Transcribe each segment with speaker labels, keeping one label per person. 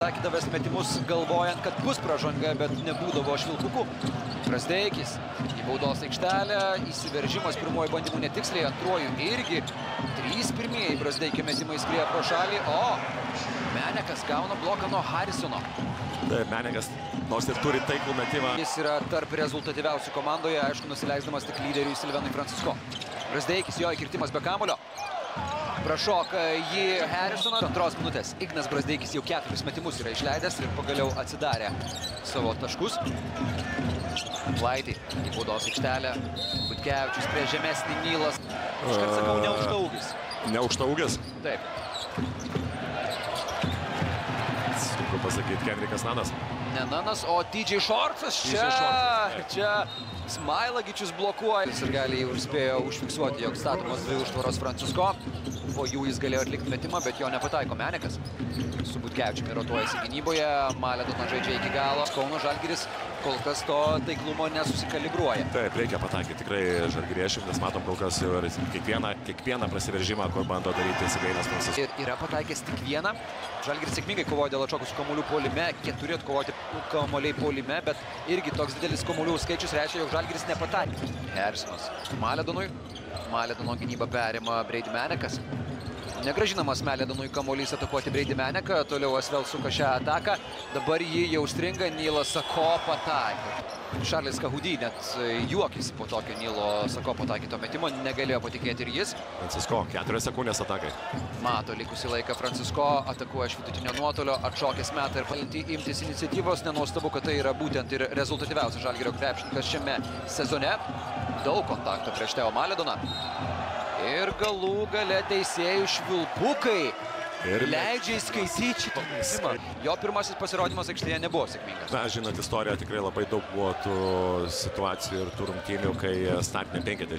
Speaker 1: Sakydavęs metimus galvojant, kad bus pražanga, bet nebūdavo švilpukų. Brazdeikis į baudos aikštelę, įsiveržimas pirmoji bandymų netiksliai, antruoju irgi. 3 pirmieji Brazdeikio metimai skrieja pro šalį, o Menekas gauna bloką nuo Harisono.
Speaker 2: Taip, Menekas nors ir turi taiklų metimą.
Speaker 1: Jis yra tarp rezultatyviausių komandoje, aišku, nusileisdamas tik lyderiui Silvenui Francisko. Brazdeikis, jo įkirtimas be kamulio. Prašoka jį Harisoną. Antros minutės. Ignas Brazdeikis jau 4 metimus yra išleidęs ir pagaliau atsidarė savo taškus. Laitį į baudos aikštelę. Butkevičius prie žemesnį Nylas. Iškart sakau, neaukštaūgis.
Speaker 2: Neaukštaūgis?
Speaker 1: Taip.
Speaker 2: Sunku pasakyti, Kendrikas Nanas.
Speaker 1: Ne Nanas, o TJ Šorcas čia. Čia Smailagičius blokuoja. Ir gali jau spėjo užfiksuoti, jog statomas 2 užtvaros Francisko. Po jų jis galėjo atlikti metimą, bet jo nepataiko Menekas. Su Butkevičiumi rotuojasi gynyboje. Maledonas žaidžia iki galo. Kauno Žalgiris kol kas to taiklumo nesusikalibruoja.
Speaker 2: Taip, reikia pataikyti tikrai žalgiriečiam, nes matom kol kas jau kiekvieną prasiveržimą, kur bando daryti Silvenas Francisko.
Speaker 1: Ir yra pataikęs tik vieną. Žalgiris sėkmingai kovoja dėl atšokusių kamuolių puolime. 4 atkovoti kamuoliai puolime, bet irgi toks didelis kamuolių skaičius reiškia, jog Žalgiris nepataikė. Harisonas Maledonui. Maledono gynybą perima Brady Menekas. Negražinamas Maledonui kamuolys atakuoti Brady Meneką. Toliau Asvel suka šią ataką. Dabar jį jau stringa. Nylas Sako pataiko. Šarlis Kahudi net juokėsi po tokio Nylo Sako pataikyto metimo. Negalėjo patikėti ir jis.
Speaker 2: Francisko, 4 sekundės atakai.
Speaker 1: Mato likusį laiką Francisko. Atakuoja iš vidutinio nuotolio. Atšokęs metą ir palinti imtis iniciatyvos. Nenuostabu, kad tai yra būtent ir rezultatyviausias Žalgirio krepšininkas šiame sezone. Daug kontakto prieš Teo Maledoną. Ir galų gale teisėjų švilpukai leidžia įskaityti šitą metimą. Jo pirmasis pasirodymas aikštėje nebuvo sėkmingas.
Speaker 2: Na, žinot, istorijoje tikrai labai daug buvo tų situacijų ir tų rungtynių, kai startinė penketė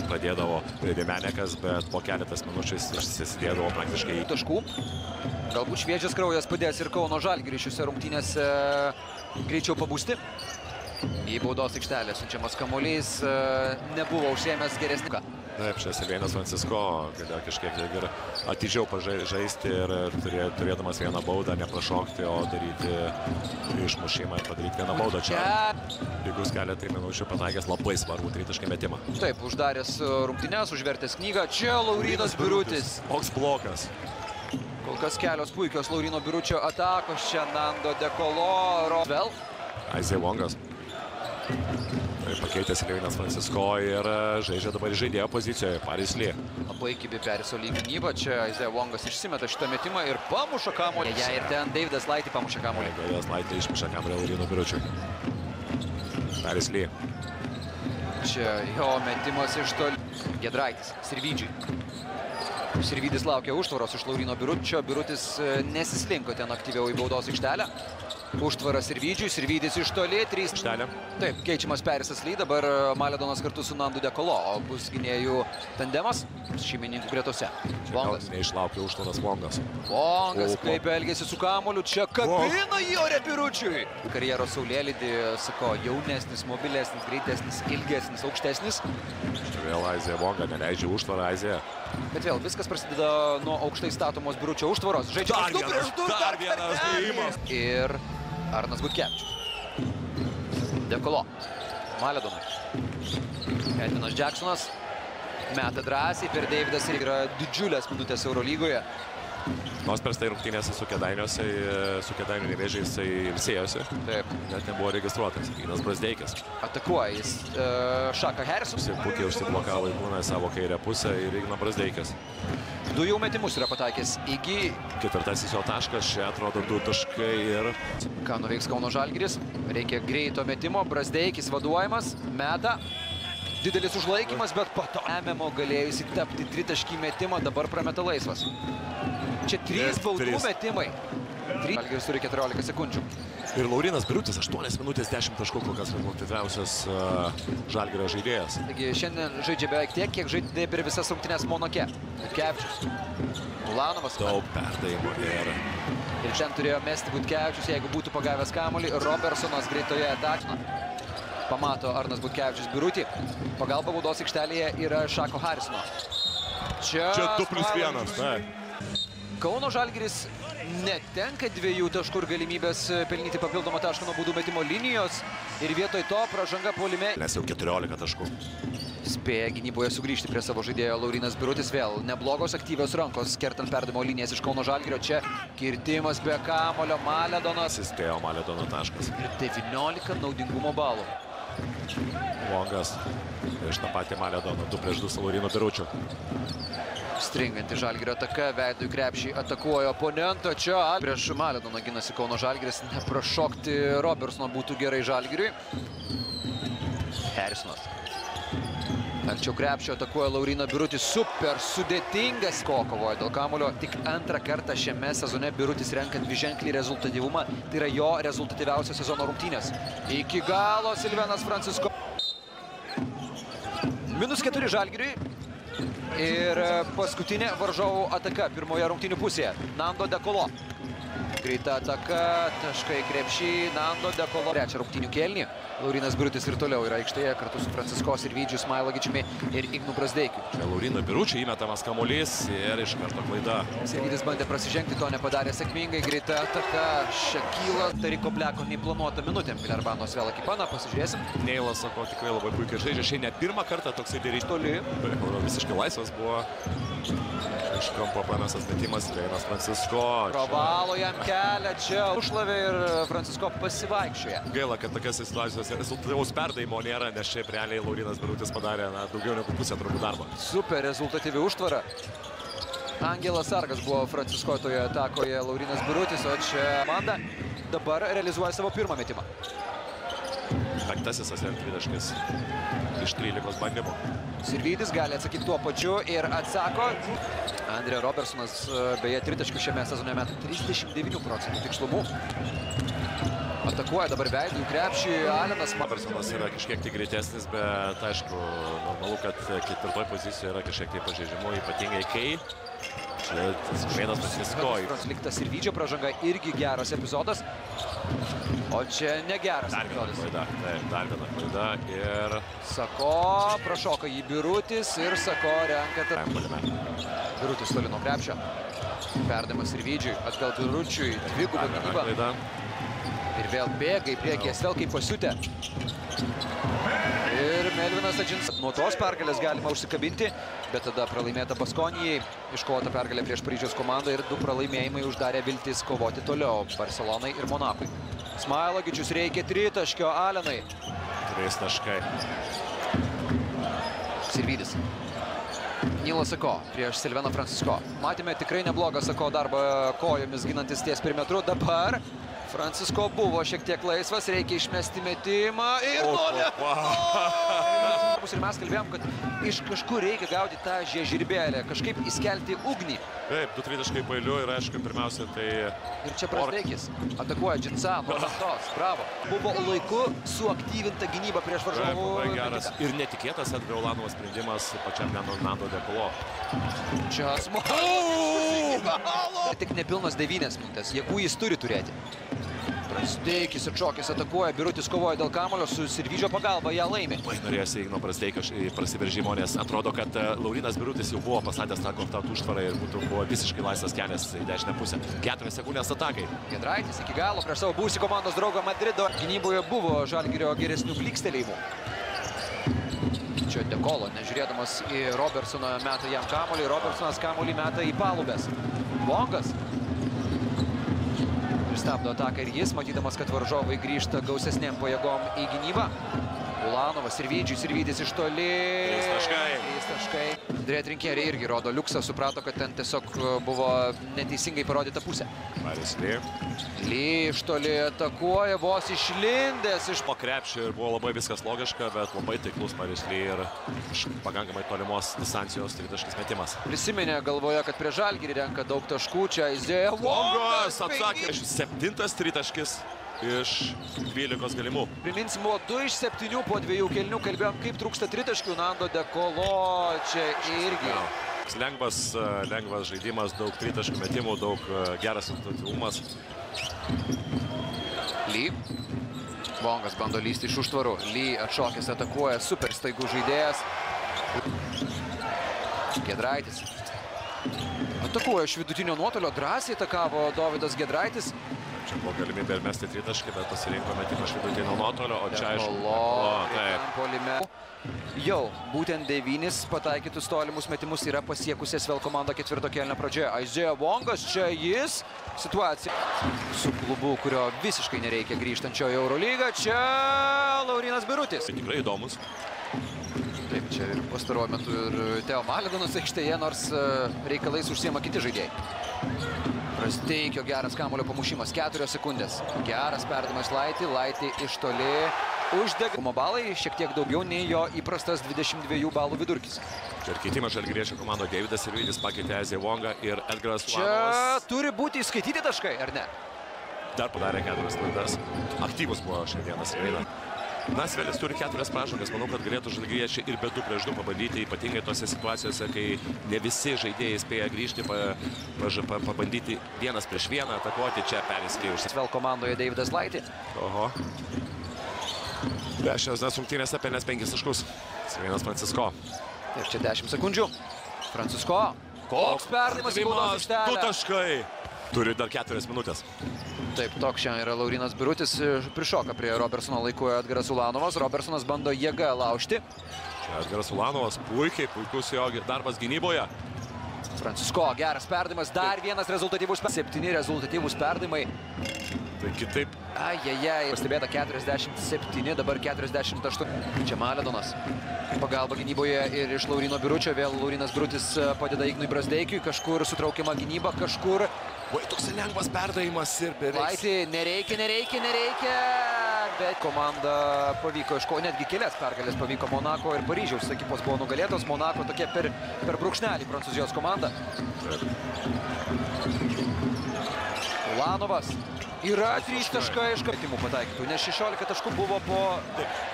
Speaker 2: pradėdavo Brady Menekas, bet po keletas minučių išsisidėdavo praktiškai į
Speaker 1: taškų. Galbūt šviežias kraujas padės ir Kauno Žalgiriui šiuose rungtynėse greičiau pabūsti. Į baudos aikštelę siunčiamas kamuolys nebuvo užsiėmęs geresnį.
Speaker 2: Taip, čia Silvenas Francisko galėjo kažkiek ir atidžiau žaisti ir turėdamas vieną baudą neprašokti, o daryti išmušimą ir padaryti vieną baudą čia. Lygus keletą minučių pataikęs labai svarbų tritaškį metimą.
Speaker 1: Taip, uždaręs rungtynes, užvertęs knygą. Čia Laurynas Birutis.
Speaker 2: Koks blokas.
Speaker 1: Kol kas kelios puikios Lauryno Biručio atakos. Čia Nando De Colo. Vėl.
Speaker 2: Isaiah Wongas. Pakeitė Silvenas Francisko ir žaidžia dabar žaidėjo pozicijoje. Paris Lee.
Speaker 1: Labai kibi Paris Lee gynyba. Čia Isaiah Wongas išsimeta šitą metimą ir pamuša kamuolį. Ir ten Davidas Laitį pamuša kamuolį.
Speaker 2: Davidas Laitį išmuša kamuolį Lauryno Biručiui. Paris Lee.
Speaker 1: Čia jo metimas iš toli. Giedraitis Sirvydžiui. Sirvydis laukia užtvaros iš Lauryno Biručio. Birutis nesislinko ten aktyviau į baudos aikštelę. Užtvaras Sirvydžiui, Sirvydis iš toli, 3.
Speaker 2: Aikštelė.
Speaker 1: Taip, keičiamas Parisas Lee, dabar Maledonas kartu su Nandu De Colo, o bus gynėjų tandemas šeimininkų gretose. Wongas.
Speaker 2: Neišlaukė užtvaras Wongas.
Speaker 1: Wongas kaip elgėsi su kamuoliu, čia kabina Jorė Biručiui. Karjeros saulėlydį, sako, jaunesnis, mobilesnis, greitesnis, ilgesnis, aukštesnis.
Speaker 2: Vėl Isaiah Wonga neleidžia užtvarą Isaiah.
Speaker 1: Bet vėl viskas prasideda nuo aukštai statomos Biručio užtvaros. Žaidžiamas 2 prieš 2,
Speaker 2: dar vienas žaidimas.
Speaker 1: Ir Arnas Butkevičius. De Colo. Maledonui. Edvinas Jacksonas. Meta drąsiai per Davidas ir yra didžiulės minutės Eurolygoje.
Speaker 2: Nors per tai rungtynėse su Kėdainių Nevėžiais jisai ilsėjosi.
Speaker 1: Taip.
Speaker 2: Net nebuvo registruotas. Ignas Brazdeikis.
Speaker 1: Atakuoja jis Šaką Harisoną.
Speaker 2: Puikiai užsiblokavo į kūną į savo kairę pusę ir Ignas Brazdeikis.
Speaker 1: 2 jau metimus yra pataikęs Igi.
Speaker 2: 4. jo taškas, čia atrodo 2 taškai ir...
Speaker 1: Ką nuveiks Kauno Žalgiris? Reikia greito metimo. Brazdeikis vaduojamas. Meta. Didelis užlaikymas, bet po to ėmėmo galėjusi tapti tritaškį metimą. Dabar prameta laisvas. Čia 3 baudų metimai. Žalgiris turi 14 sekundžių.
Speaker 2: Ir Laurynas Birutis 8 minutės 10 taškų, kol kas rezultatyviausias Žalgirio žaidėjas.
Speaker 1: Taigi šiandien žaidžia beveik tiek, kiek žaidė per visas rungtynes Monake. Butkevičius. Ulanovas.
Speaker 2: Daug perdavimų ir...
Speaker 1: Ir čia turėjo mesti Butkevičius, jeigu būtų pagavęs kamuolį. Robertsonas greitoje atakoje. Pamato Arnas Butkevičius Birutį. Pagalba baudos aikštelėje yra Šako Harisono. Čia
Speaker 2: 2+1.
Speaker 1: Kauno Žalgiris netenka 2 taškų ir galimybės pelnyti papildomą tašką nuo baudų metimo linijos. Ir vietoj to pražanga puolime.
Speaker 2: Nes jau 14 taškų.
Speaker 1: Spėja gynyboje sugrįžti prie savo žaidėjo Laurynas Birutis. Vėl neblogos aktyvios rankos, kertant perdavimo linijas iš Kauno Žalgirio. Čia kirtimas be kamuolio, Maledonas.
Speaker 2: Įspėjo Maledono taškas.
Speaker 1: Ir 19 naudingumo balų.
Speaker 2: Vongas prieš tą patį Maledoną, 2-2 su Laurynu Biručiu.
Speaker 1: Stringanti Žalgirio ataka, veidu į krepšį atakuoja oponentą. Čia prieš Maledoną ginasi Kauno Žalgiris. Neprašokti Robertsono būtų gerai Žalgiriui. Harrisonas. Arčiau krepšio atakuoja Lauryną Birutį. Super sudėtingas. Kovoja dėl kamuolio. Tik antrą kartą šiame sezone Birutis renka dviženklį rezultatyvumą. Tai yra jo rezultatyviausios sezono rungtynės. Iki galo Silvenas Francisko. -4 Žalgiriui. Ir paskutinė varžovų ataka pirmoje rungtynių pusėje. Nando De Colo. Greita ataka, taškai krepšį, Nando De Colo. Trečią rungtynių kėlinį. Laurynas Birutis ir toliau yra aikštėje kartu su Francisko Sirvydžiu, Smailagičiumi ir Ignu Brazdeikiu.
Speaker 2: Čia Lauryno Biručio įmetamas kamuolys ir iš karto klaida.
Speaker 1: Sirvydis bandė prasižengti, to nepadarė sėkmingai. Greita ataka, Šakyla, Tariko Bleko neįplanuota minutėm. Vilerbanos vėl ekipana, pasižiūrėsim.
Speaker 2: Neilas, sako, tikrai labai puikiai žaidžia. Šiandien pirmą kartą toksai dėrys.
Speaker 1: Toli.
Speaker 2: Visiškai laisvas buvo. Iš kampo pamestas metimas, Laurynas Francisko.
Speaker 1: Pravalo jam kelią, čia užšlavė ir Francisko pasivaikščioja.
Speaker 2: Gaila, kad tokias situacijos rezultatyvaus perdavimo nėra, nes šiaip realiai Laurynas Birutis padarė daugiau negu pusę turbūt darbo.
Speaker 1: Super rezultatyvi užtvara. Angelas Sargas buvo Francisko toje atakoje, Laurynas Birutis, o čia komanda dabar realizuoja savo pirmą metimą.
Speaker 2: 5. asment dvitaškis iš 13 bandymų.
Speaker 1: Sirvydis gali atsakyti tuo pačiu ir atsako. Andrė Robertsonas beje tritaškių šiame sezone meta 39% tikslumu. Atakuoja dabar veidu į krepšį Alenas.
Speaker 2: Robertsonas yra kažkiek tik greitesnis, bet aišku, normalu, kad ketvirtoj pozicijoje yra kažkiek tai pažeidžiamų, ypatingai kai čia Silvenas Francisko.
Speaker 1: Liktas Sirvydžio pražanga irgi geras epizodas. O čia negeras epizodas.
Speaker 2: Dar viena klaida ir...
Speaker 1: Sako, prašoka jį Birutis ir Sako renka. Birutis toli nuo krepšio. Perdavimas Sirvydžiui, atgal Biručiui, dvigubą gynybą. Ir vėl bėga į priekį, vėl kaip pasiutė. Ir Melvinas Adžinsas. Nuo tos pergalės galima užsikabinti, bet tada pralaimėta Baskonijai. Iškovota pergalė prieš Paryžiaus komandą ir 2 pralaimėjimai uždarė viltis kovoti toliau Barcelonai ir Monakui. Smailagičius reikia tritaškio Alenai.
Speaker 2: 3 taškai.
Speaker 1: Sirvydis. Nilas Sako prieš Silveną Francisko. Matėme tikrai neblogą Sako darbą kojomis ginantis ties perimetru. Dabar Francisko buvo šiek tiek laisvas, reikia išmesti metimą ir nuolė. Ir mes kalbėjom, kad iš kažkur reikia gauti tą žiežirbėlę, kažkaip įskelti ugnį.
Speaker 2: Taip, 2 tritaškai pailiu ir aišku, pirmiausia, tai...
Speaker 1: Ir čia Brasdeikis atakuoja Džinsa, nuolatos, bravo. Buvo laiku suaktyvinta gynyba prieš varžovų.
Speaker 2: Labai geras ir netikėtas Edgaro Ulanovas sprendimas pačiam Nando De Colo.
Speaker 1: Čia tik nepilnos 9 minutės, jėgų jis turi turėti. Brasdeikis atšokęs atakuoja, Birutis kovoja dėl kamuolio, su Sirvydžio pagalba ją laimi.
Speaker 2: Norėjosi Igno Brasdeikio prasiveržimo, nes atrodo, kad Laurynas Birutis jau buvo pastatęs tą kontaktų užtvarą ir buvo visiškai laisvas kelias į dešinę pusę. 4 sekundės atakai.
Speaker 1: Giedraitis iki galo prieš savo buvusį komandos draugą Madrido. Gynyboje buvo Žalgirio geresnių blykstelėjimų. Čia De Colo, nežiūrėdamas į Robertsoną, meta jam kamuolį. Robertsonas kamuolį meta į palubės. Vongas. Stabdo ataką ir jis, matydamas, kad varžovai grįžta gausesnėm pajėgom į gynybą. Ulanovas, Sirvydis iš toli. 3 taškai. Andrėja Trinkieri irgi rodo liuksą, suprato, kad ten tiesiog buvo neteisingai parodyta pusė.
Speaker 2: Marijus Ly.
Speaker 1: Ly iš toli atakuoja, vos išlindęs iš
Speaker 2: po krepšio ir buvo labai viskas logiška, bet labai taiklus Marijus Ly ir pakankamai tolimos distancijos tritaškis metimas.
Speaker 1: Prisiminė galvoje, kad prie Žalgirį renka daug taškų, čia Izėja
Speaker 2: Vongas atsakė. 7 tritaškis iš 12 galimų.
Speaker 1: Priminsim, buvo 2 iš 7 po 2 kėlinių. Kalbėjom, kaip trūksta tritaškių. Nando De Colo čia irgi.
Speaker 2: Lengvas žaidimas, daug tritaškių metimų, daug geras rezultatyvumas.
Speaker 1: Ly. Vongas bando lysti iš užtvarų. Ly atšokęs atakuoja, super staigų žaidėjas. Giedraitis. Atakuoja iš vidutinio nuotolio, drąsiai atakavo Dovydas Giedraitis.
Speaker 2: Čia buvo galimybė ir mesti tritaškį, bet pasirinko metimą iš vidutinio nuotolio, o čia aišku.
Speaker 1: Polime. Jau būtent 9 pataikytus tolimus metimus yra pasiekusi SVL komanda ketvirto kėlinio pradžioje. Isaiah Wongas, čia jis. Situacija su klubu, kurio visiškai nereikia grįžtančio į Eurolygą. Čia Laurinas Birutis.
Speaker 2: Tai tikrai įdomus.
Speaker 1: Taip, čia ir pastaruoju metu ir Teo Maledonas aikštėje, nors reikalais užsiema kiti žaidėjai. Prasteikio geras kamuolio pamušimas, 4 sekundės. Geras perdavimas Laitį iš toli uždega. Balai šiek tiek daugiau nei jo įprastas 22 balų vidurkis.
Speaker 2: Čia ir keitimas žalgiriečio komando Deividas Sirvydis pakeitė Isaiah Wongą ir Edgaras
Speaker 1: Ulanovas. Čia turi būti įskaityti taškai, ar ne?
Speaker 2: Dar padarė 4 klaidas. Aktyvus buvo šiandieną Sirvyda. Nasvelis turi 4 pražangas, manau, kad galėtų žalgiriečiai ir be 2-2 pabandyti, ypatingai tose situacijose, kai ne visi žaidėjai spėja grįžti, pabandyti 1-1 atakuoti, čia perėskė už.
Speaker 1: SVL komandoje Deividas Laitį.
Speaker 2: Oho. Šias rungtynėse pelnęs 5 taškus. Sirvynas Francisko.
Speaker 1: Ir čia 10 sekundžių. Francisko. Koks perdavimas į baudos aikštelę.
Speaker 2: 2 taškai. Turi dar 4 minutės.
Speaker 1: Taip, toks šiandien yra Laurinas Birutis, prišoka prie Robertsono laiku Edgaras Ulanovas. Robertsonas bando jėga laužti.
Speaker 2: Čia Edgaras Ulanovas puikus jo darbas gynyboje.
Speaker 1: Francisko, geras perdavimas, dar vienas rezultatyvus, 7 rezultatyvus perdavimai.
Speaker 2: Tai kitaip.
Speaker 1: Ajajai, pastebėta 47, dabar 48. Čia Maledonas. Pagalba gynyboje ir iš Laurino Biručio, vėl Laurinas Birutis padeda Ignui Brazdeikiui, kažkur sutraukiama gynyba, kažkur.
Speaker 2: Oi, toks lengvas perdavimas ir bereiks.
Speaker 1: Laitį, nereikia, bet komanda pavyko netgi kelias pergalės pavyko Monako ir Paryžiaus ekipos buvo nugalėtos. Monako tokia per brūkšnelį Prancūzijos komanda. Ulanovas. Yra 3 taškai iš kartimų pataikytų, nes 16 taškų buvo po...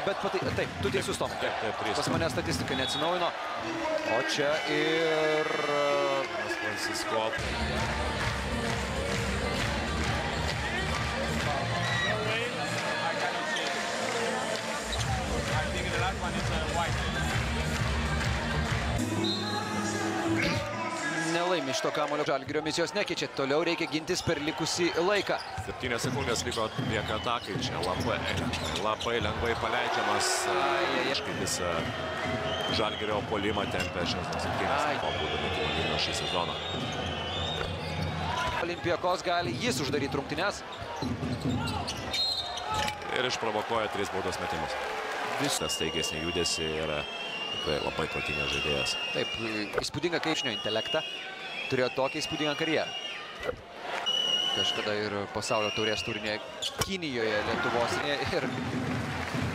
Speaker 1: Bet taip, tu teisus, Tom. Pas mane statistika neatsinaujino. O čia ir...
Speaker 2: Francisko.
Speaker 1: Nelaimi šito kamulio. Žalgirio misijos nekeičia. Toliau reikia gintis per likusį laiką.
Speaker 2: 7 sekundės liko lieka atakai. Čia labai lengvai paleidžiamas. Visą Žalgirio puolimą tempė šios rungtynės. Būdami šį sezoną.
Speaker 1: Olympiakos gali jis uždaryti rungtynes.
Speaker 2: Ir išprovokuoja 3 baudos metimus. Visas staigesnį judesį ir tikrai labai protingas žaidėjas.
Speaker 1: Taip, įspūdinga krepšinio intelektą. Turėjo tokią įspūdingą karjerą. Kažkada ir pasaulio taurės turnė Kinijoje, Lietuvos. Ir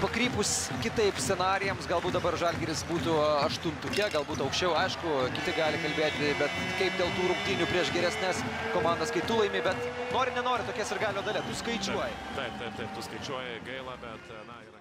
Speaker 1: pakrypus kitaip scenarijams, galbūt dabar Žalgiris būtų 8-tuke, galbūt aukščiau, aišku, kiti gali kalbėti, bet kaip dėl tų rungtynių prieš geresnės komandas, kai tu laimi, bet nori, nenori, tokia sirgalio dalia, tu skaičiuoji.
Speaker 2: Taip, tu skaičiuoji, gaila, bet na, yra...